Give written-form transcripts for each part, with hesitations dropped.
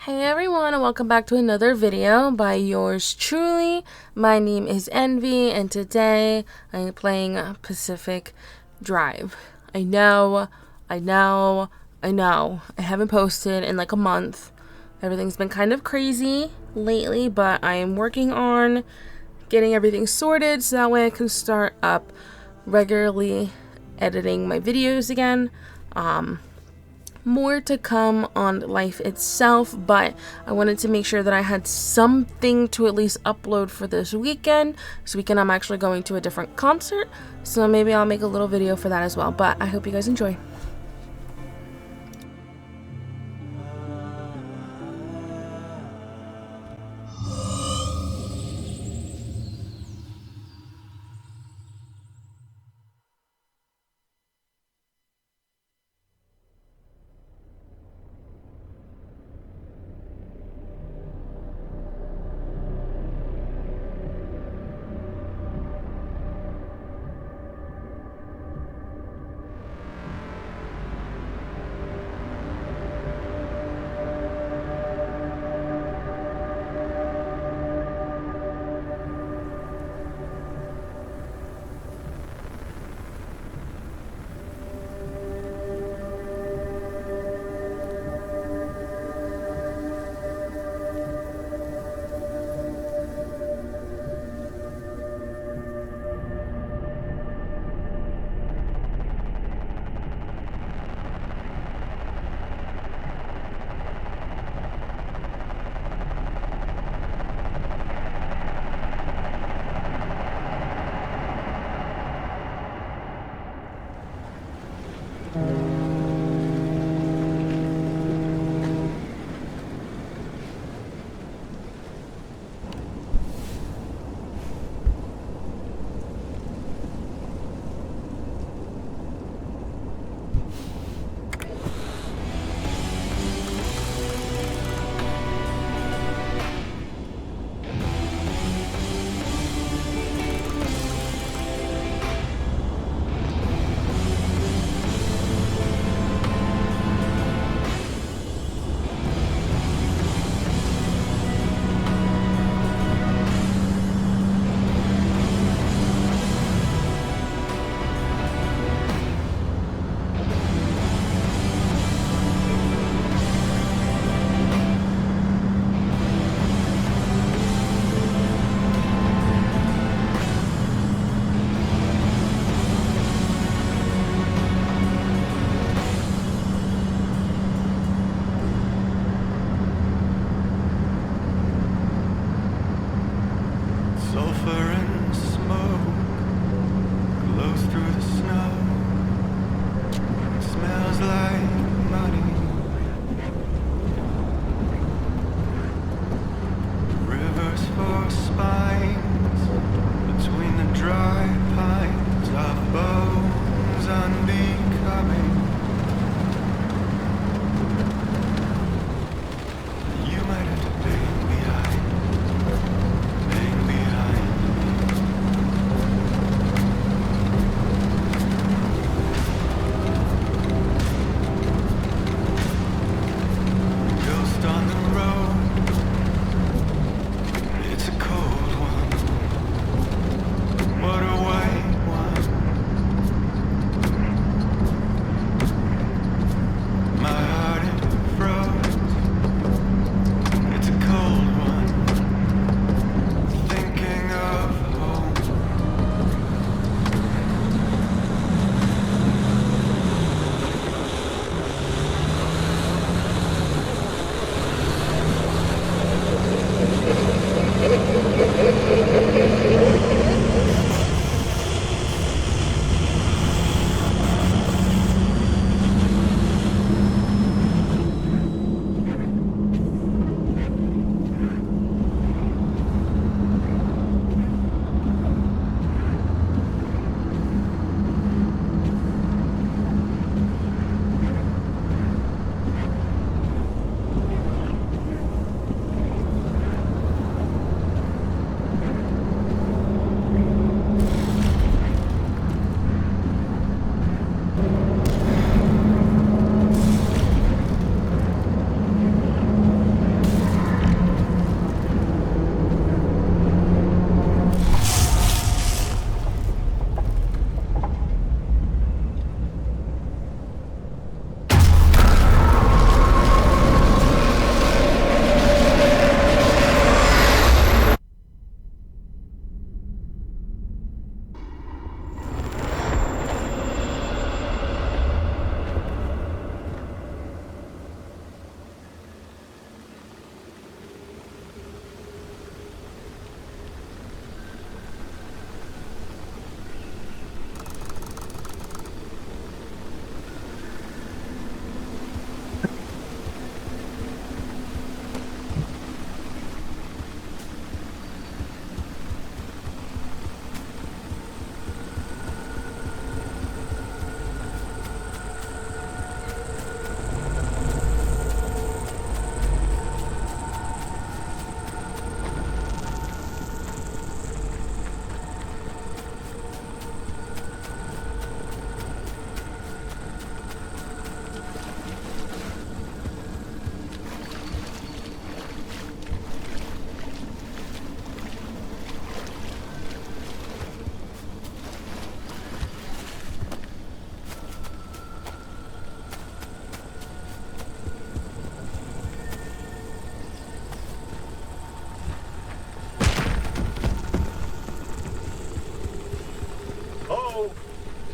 Hey everyone, and welcome back to another video by yours truly. My name is Envy, and today I am playing Pacific Drive. I know. I haven't posted in like a month. Everything's been kind of crazy lately, but I am working on getting everything sorted so that way I can start up regularly editing my videos again. More to come on life itself, but I wanted to make sure that I had something to at least upload for this weekend. This weekend I'm actually going to a different concert, so maybe I'll make a little video for that as well, but I hope you guys enjoy.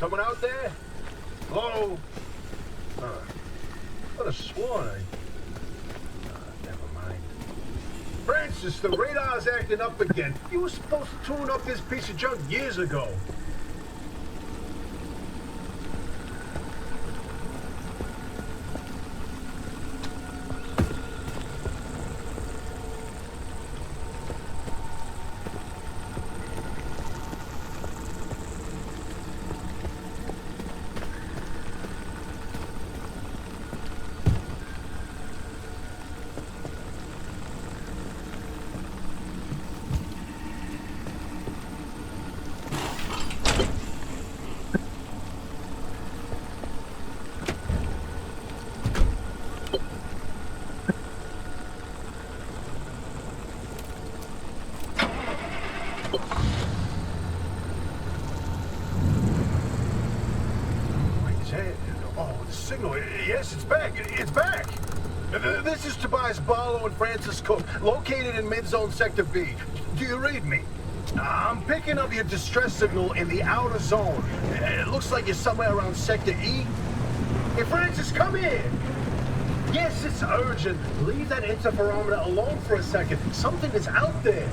Someone out there? Hello? Could have sworn I... never mind. Francis, the radar's acting up again. You were supposed to tune up this piece of junk years ago. Signal. Yes, it's back. It's back. This is Tobias Barlow and Francis Cook, located in mid-zone Sector B. Do you read me? I'm picking up your distress signal in the outer zone. It looks like you're somewhere around Sector E. Hey, Francis, come here. Yes, it's urgent. Leave that interferometer alone for a second. Something is out there.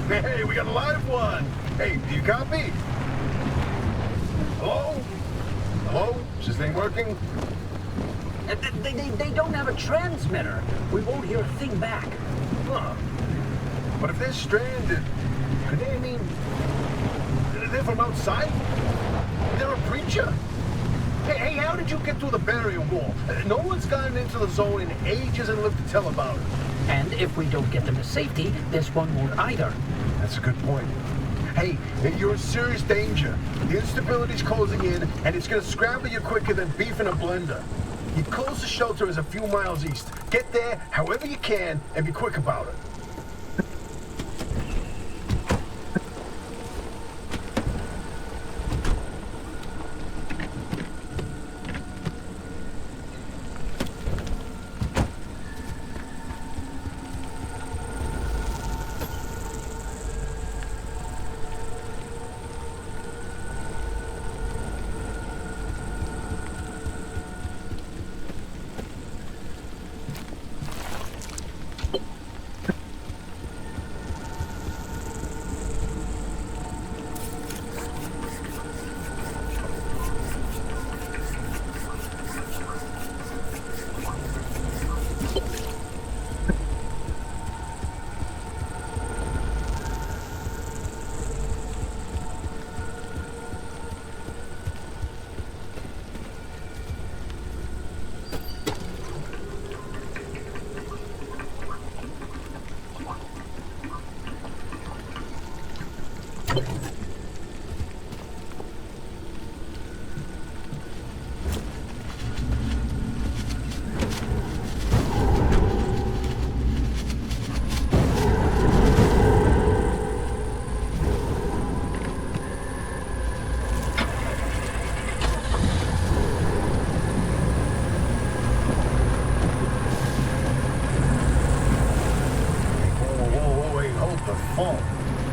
Hey, we got a live one. Hey, do you copy? Hello? Hello? Is this thing working? They don't have a transmitter. We won't hear a thing back. Huh. But if they're stranded, could they mean... they're from outside? They're a preacher? Hey, how did you get through the barrier wall? No one's gotten into the zone in ages and lived to tell about it. And if we don't get them to safety, this one won't either. That's a good point. Hey, you're in serious danger. The instability's closing in, and it's gonna scramble you quicker than beef in a blender. The closest shelter is a few miles east. Get there however you can, and be quick about it.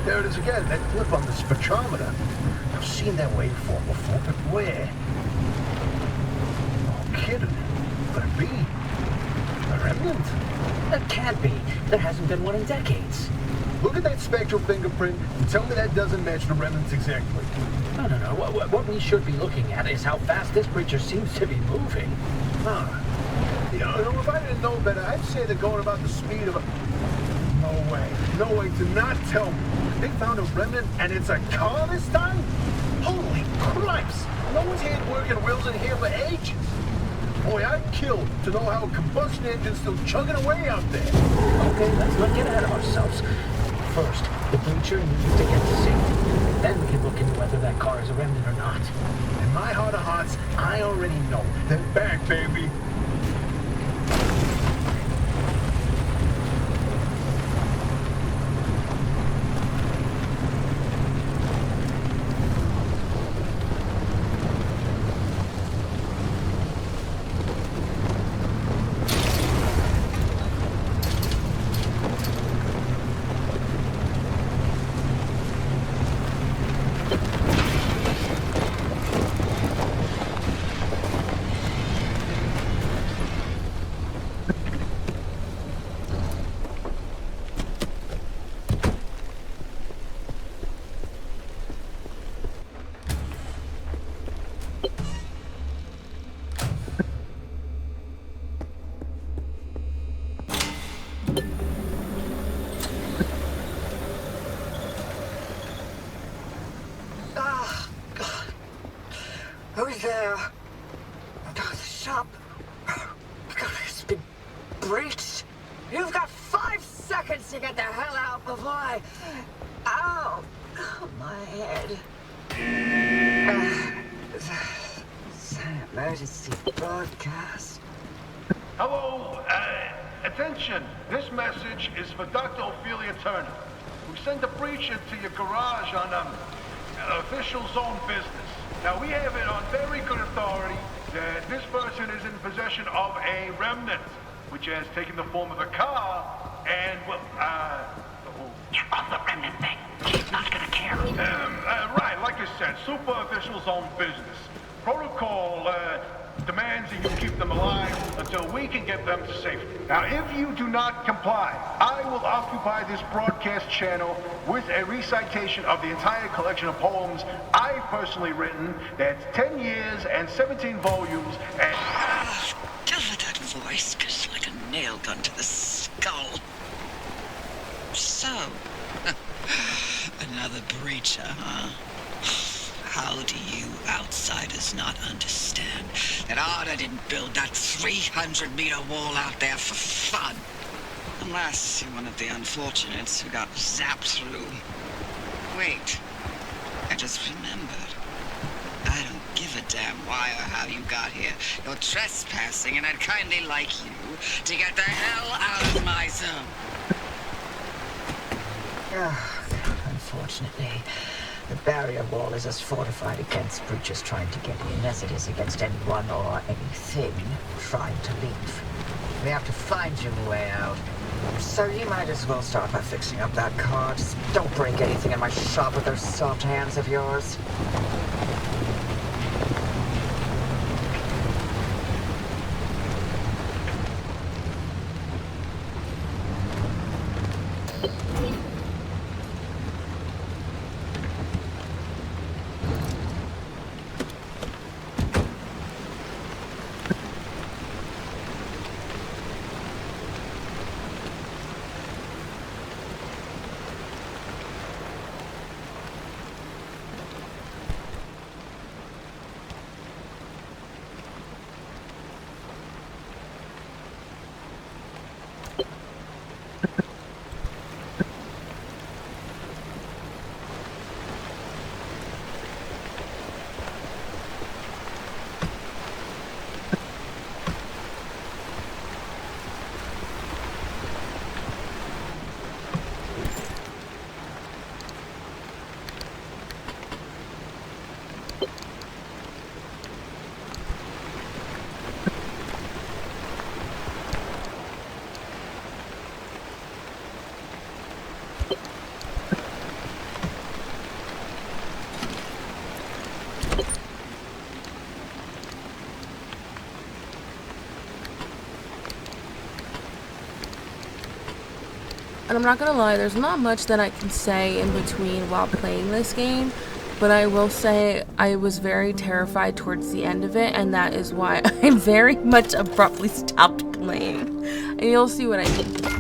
There it is again, that blip on the spectrometer. I've seen that waveform before, but where? No kidding. Could it be? A remnant? That can't be. There hasn't been one in decades. Look at that spectral fingerprint and tell me that doesn't match the remnants exactly. No. What we should be looking at is how fast this creature seems to be moving. Huh. You know, if I didn't know better, I'd say they're going about the speed of a... No way. No way. Do not tell me. They found a remnant and it's a car this time? Holy Christ! No one's had working wheels in here for ages. Boy, I'd kill to know how a combustion engine's still chugging away out there. Okay, let's not get ahead of ourselves. First, the breacher needs to get to safety. Then we can look into whether that car is a remnant or not. In my heart of hearts, I already know. They're back, baby. Ah, God. Who's there? The shop. God, it's been breached. You've got 5 seconds to get the hell out before I... Ow! Oh, my head. It's an emergency broadcast. Hello, attention. This message is for Dr. Ophelia Turner. We sent a breacher to your garage on official zone business. Now, we have it on very good authority that this person is in possession of a remnant, which has taken the form of a car, and, well, You're on the remnant thing. She's not gonna care. right, like I said, super official zone business. Protocol, demands that you keep them alive until we can get them to safety. Now, if you do not comply, I will occupy this broadcast channel with a recitation of the entire collection of poems I've personally written. That's 10 years and 17 volumes, and... Tell her that voice goes like a nail gun to the skull. So, another breacher, huh? How do you outsiders not understand that Arda didn't build that 300-meter wall out there for fun? Unless you're one of the unfortunates who got zapped through. Wait, I just remembered. I don't give a damn why or how you got here. You're trespassing, and I'd kindly like you to get the hell out of my zone. Unfortunately, the barrier wall is as fortified against breaches trying to get in as it is against anyone or anything trying to leave. We have to find you a way out. So you might as well start by fixing up that car. Just don't break anything in my shop with those soft hands of yours. And I'm not gonna lie, there's not much that I can say in between while playing this game, but I will say I was very terrified towards the end of it, and that is why I very much abruptly stopped playing. And you'll see what I mean.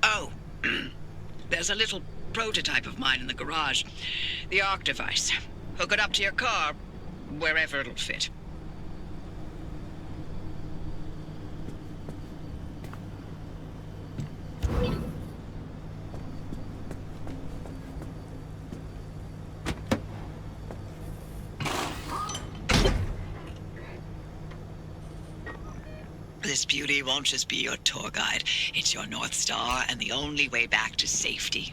Oh, there's a little prototype of mine in the garage. The Arc device. Hook it up to your car, wherever it'll fit. This beauty won't just be your tour guide. It's your North Star and the only way back to safety.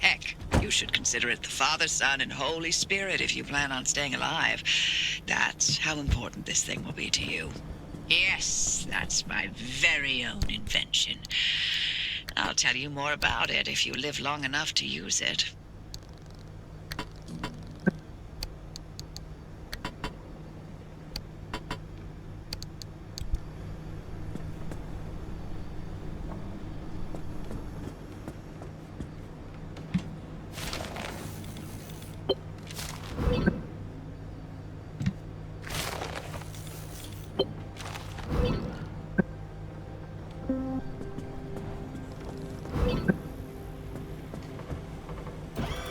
Heck, you should consider it the Father, Son, and Holy Spirit if you plan on staying alive. That's how important this thing will be to you. Yes, that's my very own invention. I'll tell you more about it if you live long enough to use it.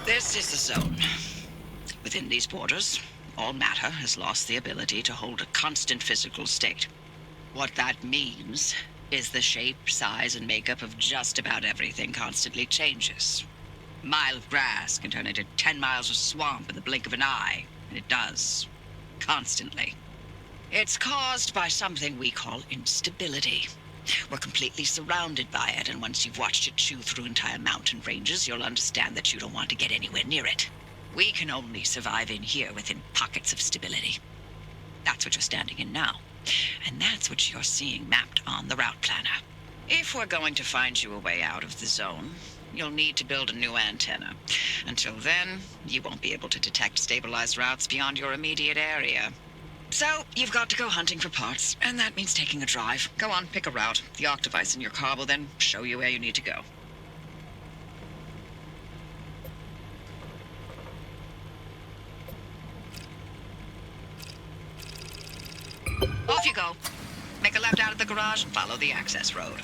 This is the zone. Within these borders, all matter has lost the ability to hold a constant physical state. What that means is the shape, size, and makeup of just about everything constantly changes. A mile of grass can turn into 10 miles of swamp in the blink of an eye, and it does. Constantly. It's caused by something we call instability. We're completely surrounded by it, and once you've watched it chew through entire mountain ranges, you'll understand that you don't want to get anywhere near it. We can only survive in here within pockets of stability. That's what you're standing in now. And that's what you're seeing mapped on the route planner. If we're going to find you a way out of the zone, you'll need to build a new antenna. Until then, you won't be able to detect stabilized routes beyond your immediate area. So, you've got to go hunting for parts, and that means taking a drive. Go on, pick a route. The Arc device in your car will then show you where you need to go. Off you go. Make a left out of the garage and follow the access road.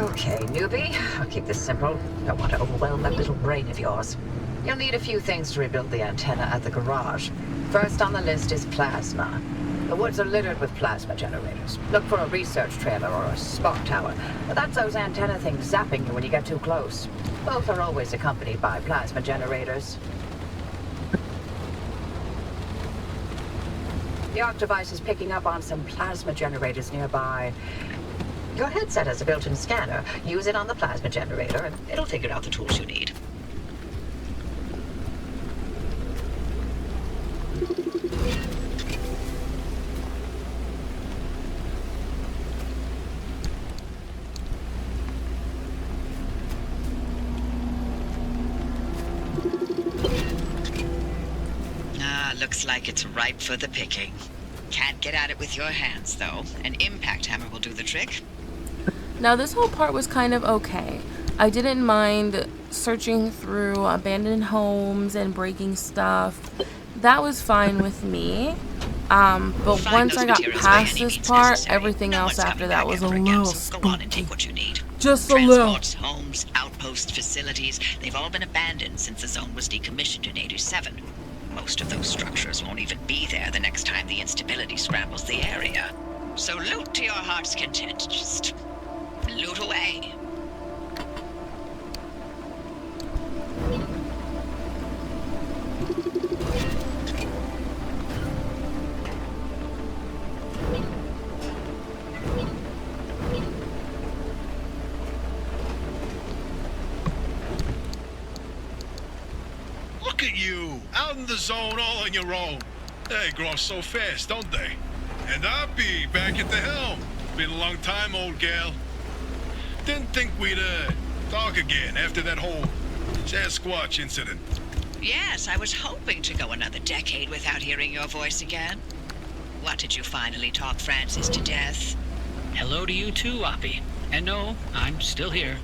Okay, newbie. I'll keep this simple. Don't want to overwhelm that little brain of yours. You'll need a few things to rebuild the antenna at the garage. First on the list is plasma. The woods are littered with plasma generators. Look for a research trailer or a spot tower. That's those antenna things zapping you when you get too close. Both are always accompanied by plasma generators. The Arc device is picking up on some plasma generators nearby. Your headset has a built-in scanner. Use it on the plasma generator, and it'll figure out the tools you need. Looks like it's ripe for the picking. Can't get at it with your hands, though. An impact hammer will do the trick. Now this whole part was kind of okay. I didn't mind searching through abandoned homes and breaking stuff. That was fine with me. But once I got past this part, everything else after that was a little spooky. Go on and take what you need. Just a little. Transports, homes, outpost facilities, they've all been abandoned since the zone was decommissioned in '87. Most of those structures won't even be there the next time the instability scrambles the area. So loot to your heart's content. Just loot away. Look at you, out in the zone all on your own. They grow up so fast, don't they? And I'll be back at the helm. Been a long time, old gal. Didn't think we'd, talk again after that whole Sasquatch incident. Yes, I was hoping to go another decade without hearing your voice again. What did you finally talk Francis to death? Hello to you too, Oppie. And no, I'm still here.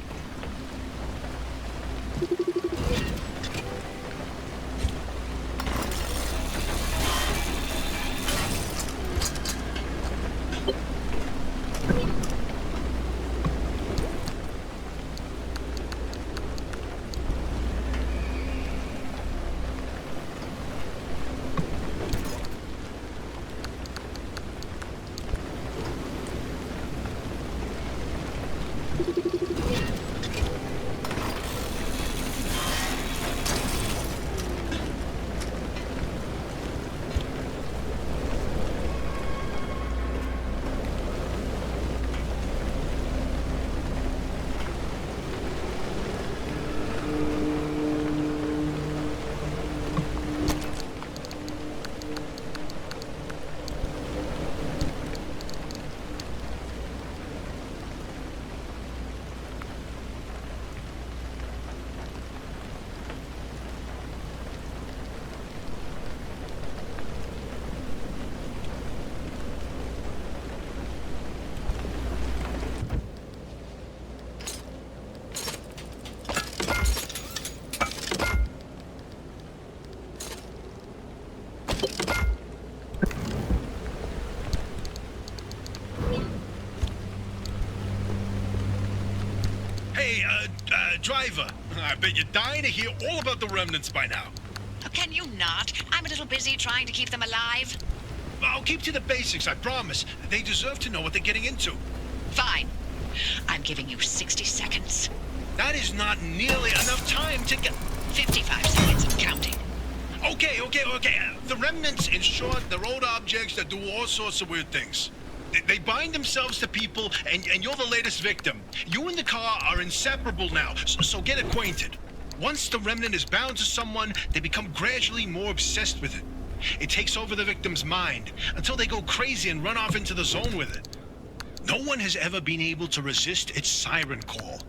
Driver, I bet you're dying to hear all about the remnants by now. Oh, can you not? I'm a little busy trying to keep them alive. I'll keep to the basics, I promise. They deserve to know what they're getting into. Fine. I'm giving you 60 seconds. That is not nearly enough time to get... 55 seconds and counting. Okay. The remnants, in short, they're old objects that do all sorts of weird things. They bind themselves to people, and you're the latest victim. You and the car are inseparable now, so get acquainted. Once the remnant is bound to someone, they become gradually more obsessed with it. It takes over the victim's mind, until they go crazy and run off into the zone with it. No one has ever been able to resist its siren call.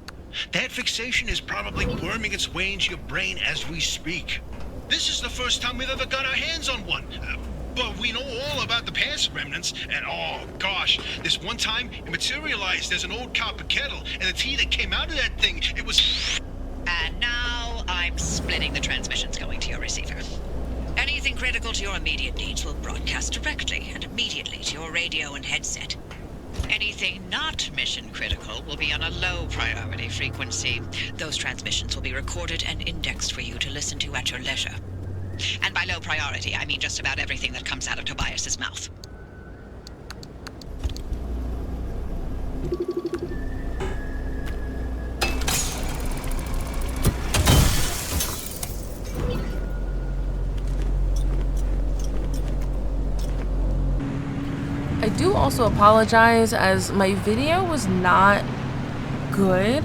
That fixation is probably worming its way into your brain as we speak. This is the first time we've ever got our hands on one. But we know all about the past remnants, and oh gosh, this one time it materialized as an old copper kettle, and the tea that came out of that thing, it was... And now I'm splitting the transmissions going to your receiver. Anything critical to your immediate needs will broadcast directly and immediately to your radio and headset. Anything not mission critical will be on a low priority frequency. Those transmissions will be recorded and indexed for you to listen to at your leisure. And by low priority, I mean just about everything that comes out of Tobias's mouth. I do also apologize as my video was not good.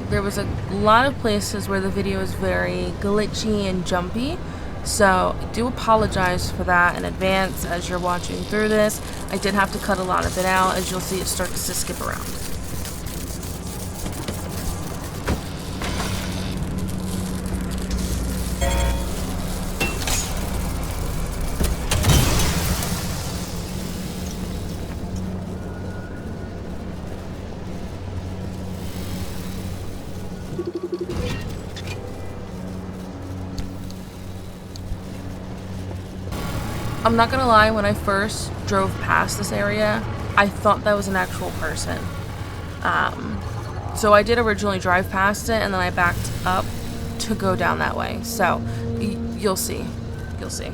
There was a lot of places where the video is very glitchy and jumpy, so I do apologize for that in advance as you're watching through this. I did have to cut a lot of it out, as you'll see it starts to skip around. I'm not gonna lie, when I first drove past this area, I thought that was an actual person. So I did originally drive past it, and then I backed up to go down that way. So you'll see. You'll see.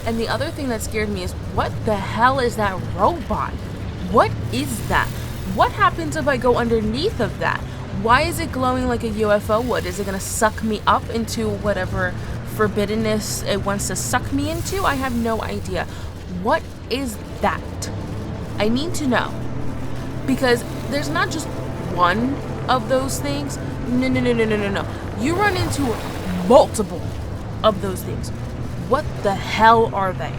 And the other thing that scared me is, what the hell is that robot? What is that? What happens if I go underneath of that? Why is it glowing like a UFO would? Is it gonna suck me up into whatever forbiddenness it wants to suck me into? I have no idea. What is that? I need to know. Because there's not just one of those things. No. You run into multiple of those things. What the hell are they?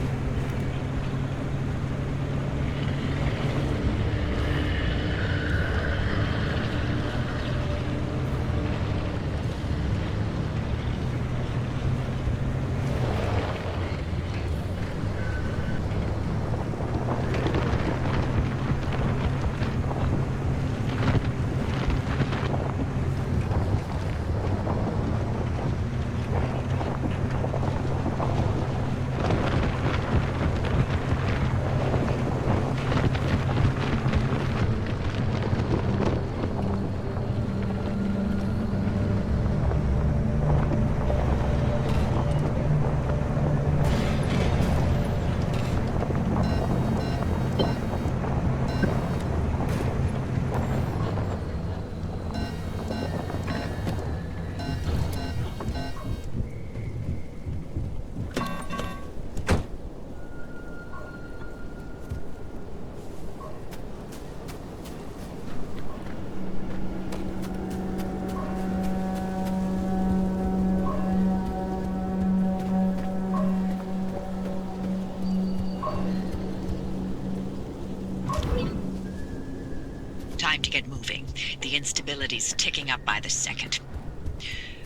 Time to get moving. The instability's ticking up by the second.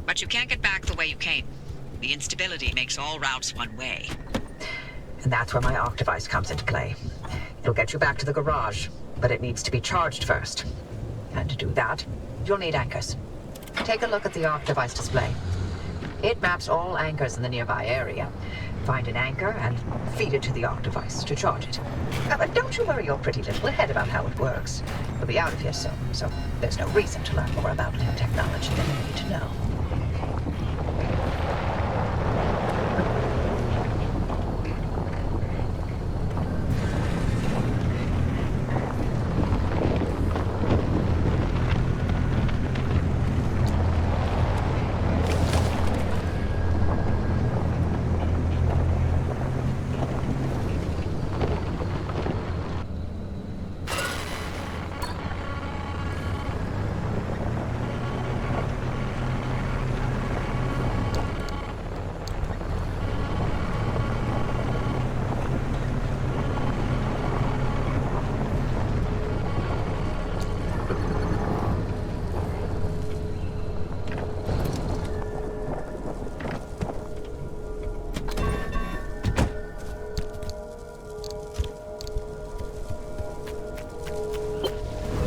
But you can't get back the way you came. The instability makes all routes one way. And that's where my arc device comes into play. It'll get you back to the garage, but it needs to be charged first. And to do that, you'll need anchors. Take a look at the arc device display. It maps all anchors in the nearby area. Find an anchor and feed it to the arc device to charge it. But don't you worry your pretty little head about how it works. You'll be out of here soon, so there's no reason to learn more about new technology than you need to know.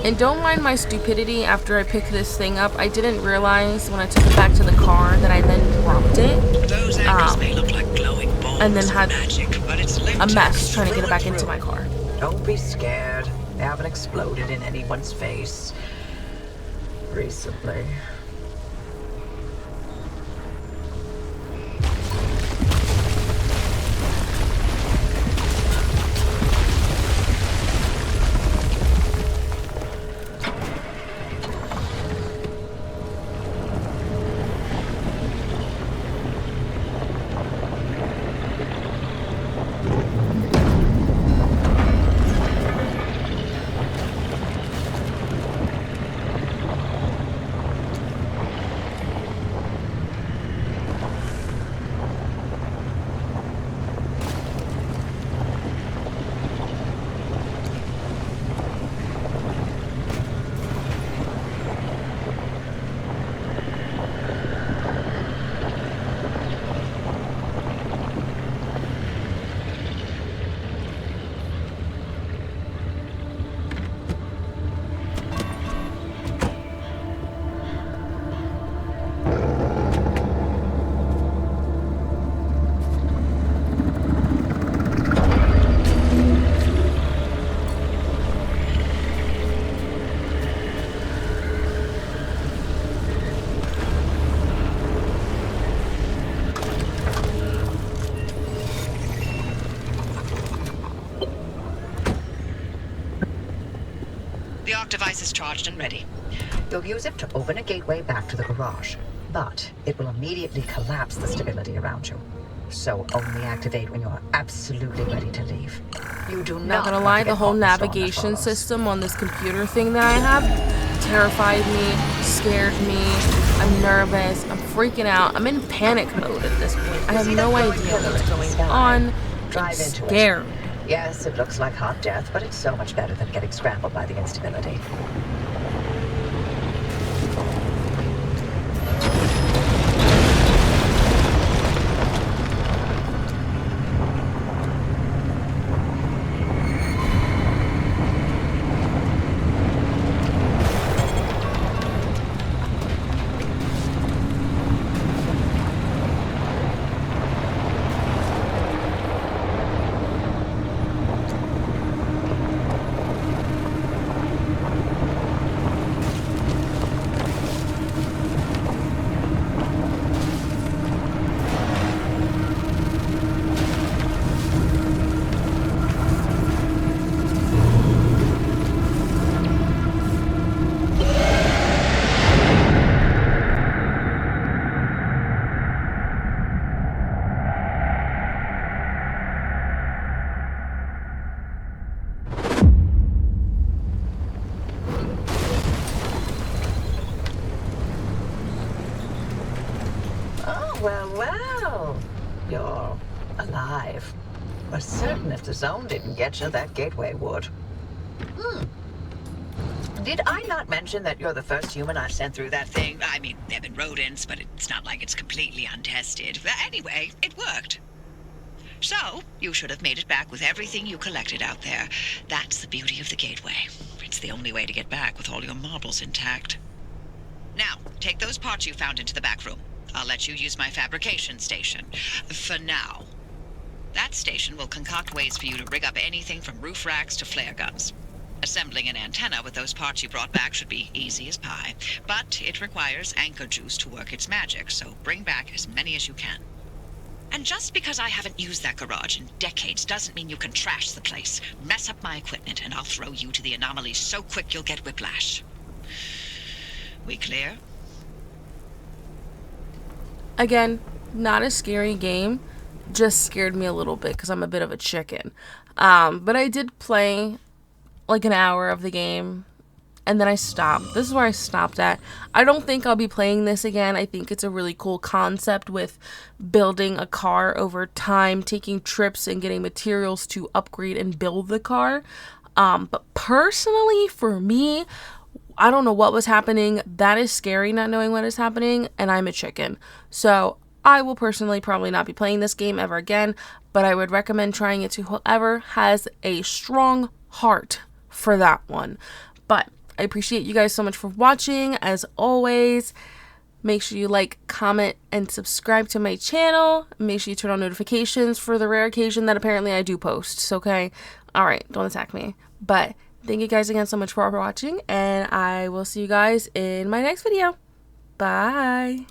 And don't mind my stupidity after I pick this thing up. I didn't realize when I took it back to the car that I then dropped it. Those anchors may look like glowing balls And then of had magic, but it's a mess trying to get it back into my car. Don't be scared. They haven't exploded in anyone's face recently. device is charged and ready. You'll use it to open a gateway back to the garage, but it will immediately collapse the stability around you. So only activate when you're absolutely ready to leave. You do Not not gonna want lie, to the get whole caught in the storm that navigation follows. system on this computer thing that I have terrified me, scared me. I'm nervous, I'm freaking out. I'm in panic mode at this point. I have See no that glowing idea pillar what's in the going sky? on. I'm Drive into scared. it. Yes, it looks like hot death, but it's so much better than getting scrambled by the instability. Well. You're alive. We're certain if the zone didn't get you, that gateway would. Did I not mention that you're the first human I've sent through that thing? I mean, they've been rodents, but it's not like it's completely untested. But anyway, it worked. So, you should have made it back with everything you collected out there. That's the beauty of the gateway. It's the only way to get back with all your marbles intact. Now, take those parts you found into the back room. I'll let you use my fabrication station. For now. That station will concoct ways for you to rig up anything from roof racks to flare guns. Assembling an antenna with those parts you brought back should be easy as pie. But it requires anchor juice to work its magic, so bring back as many as you can. And just because I haven't used that garage in decades doesn't mean you can trash the place. Mess up my equipment and I'll throw you to the anomalies so quick you'll get whiplash. We clear? Again, not a scary game, just scared me a little bit because I'm a bit of a chicken. But I did play like an hour of the game and then I stopped. This is where I stopped at. I don't think I'll be playing this again. I think it's a really cool concept with building a car over time, taking trips and getting materials to upgrade and build the car. But personally, for me, I don't know what was happening. That is scary, not knowing what is happening, and I'm a chicken. So I will personally probably not be playing this game ever again, but I would recommend trying it to whoever has a strong heart for that one. But I appreciate you guys so much for watching. As always, make sure you like, comment, and subscribe to my channel. Make sure you turn on notifications for the rare occasion that apparently I do post, okay? Alright, don't attack me. But thank you guys again so much for watching, and I will see you guys in my next video. Bye!